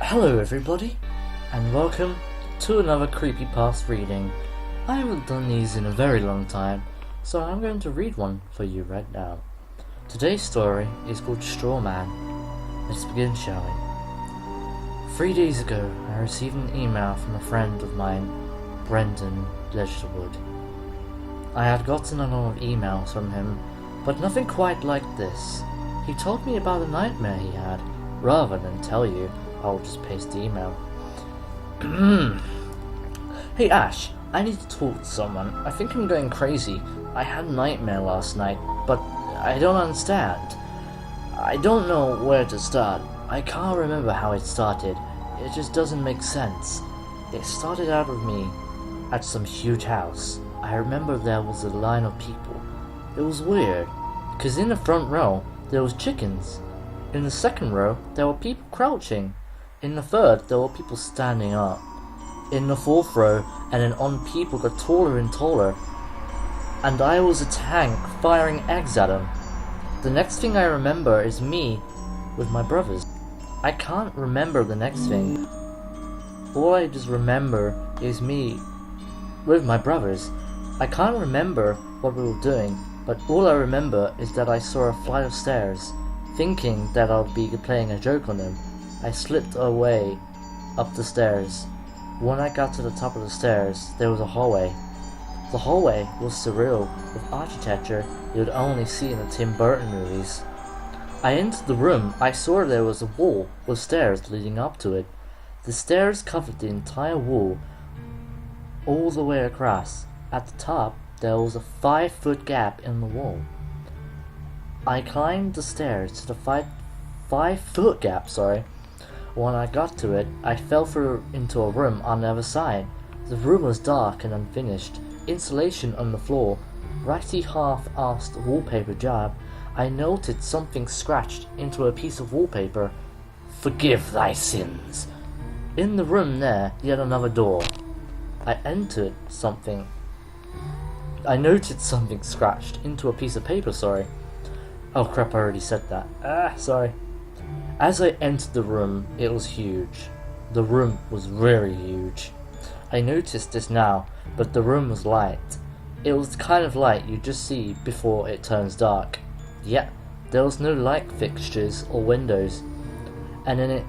Hello everybody, and welcome to another CreepyPasta reading. I haven't done these in a very long time, so I'm going to read one for you right now. Today's story is called Straw Man. Let's begin, shall we? 3 days ago, I received an email from a friend of mine, Brendan Ledgerwood. I had gotten a lot of emails from him, but nothing quite like this. He told me about a nightmare he had. Rather than tell you, I'll just paste the email. Hey Ash, I need to talk to someone. I think I'm going crazy. I had a nightmare last night, but I don't understand. I don't know where to start. I can't remember how it started. It just doesn't make sense. It started out with me at some huge house. I remember there was a line of people. It was weird, because in the front row there was chickens. In the second row there were people crouching. In the third there were people standing up. In the fourth row and then on, people got taller and taller. And I was a tank firing eggs at them. The next thing I remember is me with my brothers. I can't remember the next thing. All I just remember is me with my brothers. I can't remember what we were doing, but all I remember is that I saw a flight of stairs. Thinking that I'd be playing a joke on them, I slipped away up the stairs. When I got to the top of the stairs, there was a hallway. The hallway was surreal, with architecture you would only see in the Tim Burton movies. I entered the room. I saw there was a wall with stairs leading up to it. The stairs covered the entire wall, all the way across. At the top, there was a 5-foot gap in the wall. I climbed the stairs to the 5-foot gap, When I got to it, I fell through into a room on the other side. The room was dark and unfinished. Insulation on the floor. Ratty half-assed wallpaper job. I noted something scratched into a piece of wallpaper. Forgive thy sins. In the room there, yet another door. I noted something scratched into a piece of paper, Oh crap, I already said that. Sorry. As I entered the room, it was huge. The room was very huge. I noticed this now, but the room was light. It was the kind of light you just see before it turns dark. Yet, there was no light fixtures or windows. And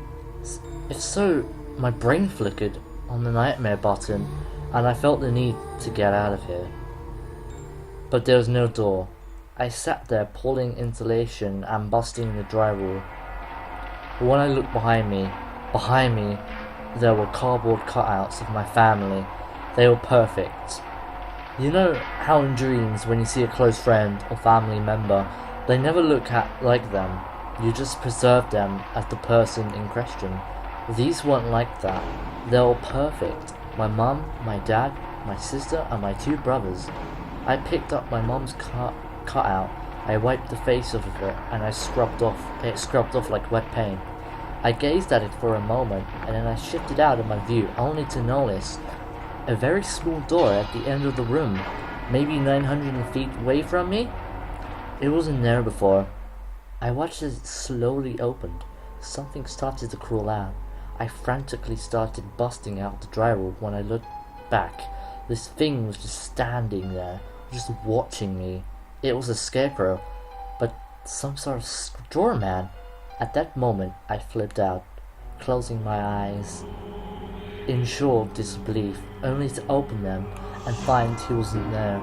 if so, my brain flickered on the nightmare button, and I felt the need to get out of here. But there was no door. I sat there pulling insulation and busting the drywall. When I looked behind me, there were cardboard cutouts of my family. They were perfect. You know how in dreams, when you see a close friend or family member, they never look like them. You just preserve them as the person in question. These weren't like that. They were perfect. My mum, my dad, my sister, and my 2 brothers. I picked up my mum's cutout. I wiped the face off of it and it scrubbed off like wet paint. I gazed at it for a moment and then I shifted out of my view only to notice a very small door at the end of the room, maybe 900 feet away from me. It wasn't there before. I watched as it slowly opened. Something started to crawl out. I frantically started busting out the drywall. When I looked back, this thing was just standing there, just watching me. It was a scarecrow, but some sort of doorman. At that moment, I flipped out, closing my eyes in show disbelief, only to open them and find he wasn't there.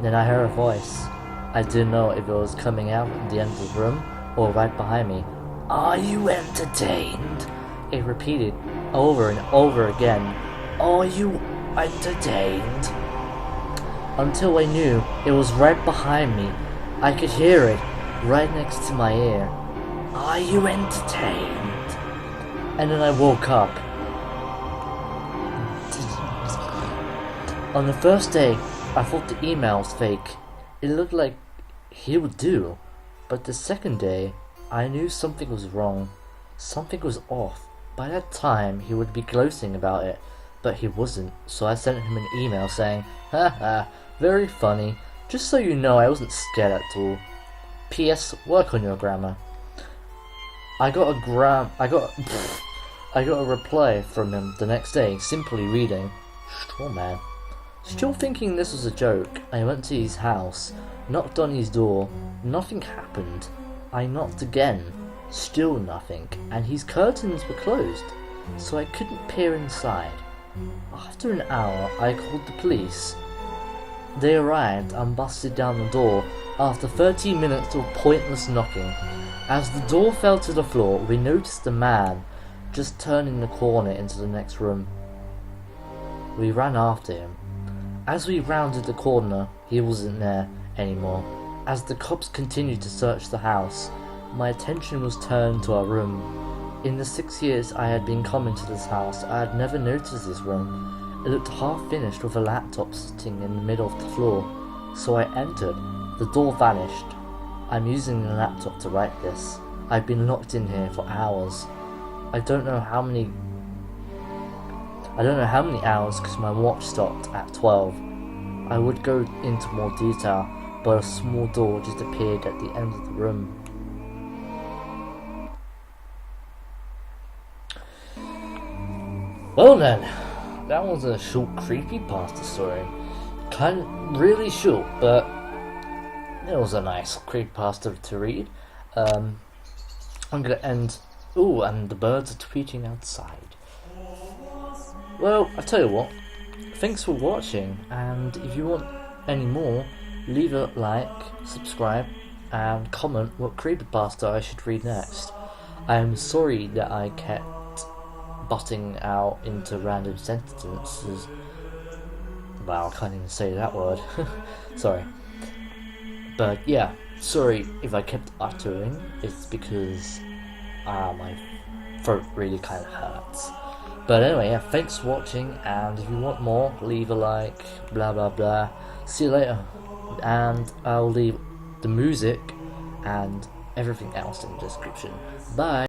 Then I heard a voice. I didn't know if it was coming out at the end of the room or right behind me. Are you entertained? It repeated over and over again. Are you entertained? Until I knew it was right behind me. I could hear it right next to my ear. Are you entertained? And then I woke up. On the first day, I thought the email was fake. It looked like he would do. But the second day, I knew something was wrong. Something was off. By that time, he would be gloating about it. But he wasn't, so I sent him an email saying, haha, very funny. Just so you know, I wasn't scared at all. P.S. Work on your grammar. I got I got a reply from him the next day, simply reading, "Straw man." Still thinking this was a joke, I went to his house, knocked on his door, nothing happened. I knocked again, still nothing, and his curtains were closed, so I couldn't peer inside. After an hour, I called the police. They arrived and busted down the door after 30 minutes of pointless knocking. As the door fell to the floor, we noticed a man just turning the corner into the next room. We ran after him. As we rounded the corner, he wasn't there anymore. As the cops continued to search the house, my attention was turned to our room. In the 6 years I had been coming to this house, I had never noticed this room. It looked half finished with a laptop sitting in the middle of the floor. So I entered. The door vanished. I'm using the laptop to write this. I've been locked in here for hours. I don't know how many hours because my watch stopped at 12. I would go into more detail, but a small door just appeared at the end of the room. Well then, that was a short creepypasta story. Really short, but it was a nice creepypasta to read. I'm gonna end. Ooh, and the birds are tweeting outside. Well, I tell you what, thanks for watching, and if you want any more, leave a like, subscribe, and comment what creepypasta I should read next. I am sorry that I kept butting out into random sentences. Well, I can't even say that word. Sorry. But yeah, sorry if I kept uttering, it's because my throat really kind of hurts. But anyway, yeah, thanks for watching, and if you want more, leave a like, blah blah blah. See you later. And I'll leave the music and everything else in the description. Bye!